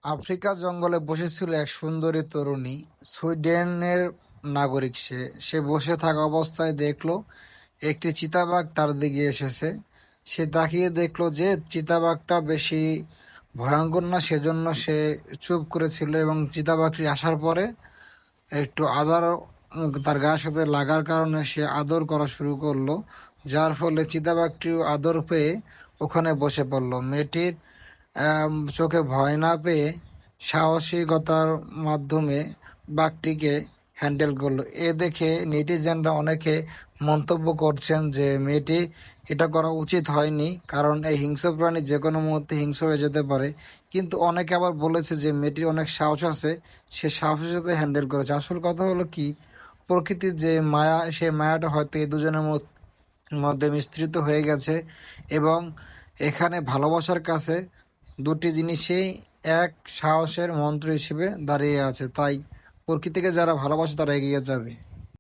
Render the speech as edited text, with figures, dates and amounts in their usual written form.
আফ্রিকার জঙ্গলে বসেছিল এক সুন্দরী তরুণী। সুইডেনের নাগরিক সে। সে বসে থাকা অবস্থায় দেখলো একটি চিতাবাঘ তার দিকে এসেছে। সে তাকিয়ে দেখলো যে চিতাবাঘটা বেশি ভয়ঙ্কর না, সেজন্য সে চুপ করেছিল এবং চিতাবাঘটি আসার পরে একটু আদর তার গায়ের সাথে লাগার কারণে সে আদর করা শুরু করলো, যার ফলে চিতাবাঘটিও আদর পেয়ে ওখানে বসে পড়লো। মেয়েটির চোখে ভয় না পেয়ে সাহসিকতার মাধ্যমে বাঘটিকে হ্যান্ডেল করলো। এ দেখে নেটিজেনরা অনেকে মন্তব্য করছেন যে মেয়েটি এটা করা উচিত হয়নি, কারণ এই হিংস্র প্রাণী যে কোনো মুহূর্তে হিংস্র হয়ে যেতে পারে। কিন্তু অনেকে আবার বলেছে যে মেয়েটির অনেক সাহস আছে, সে সাহসের সাথে হ্যান্ডেল করেছে। আসল কথা হলো কি, প্রকৃতির যে মায়া, সেই মায়াটা হয়তো এই দুজনের মধ্যে মিশ্রিত হয়ে গেছে এবং এখানে ভালোবাসার কাছে দুটি জিনিসই এক সাহসের মন্ত্র হিসেবে দাঁড়িয়ে আছে। তাই প্রকৃতিকে যারা ভালোবাসে তারা এগিয়ে যাবে।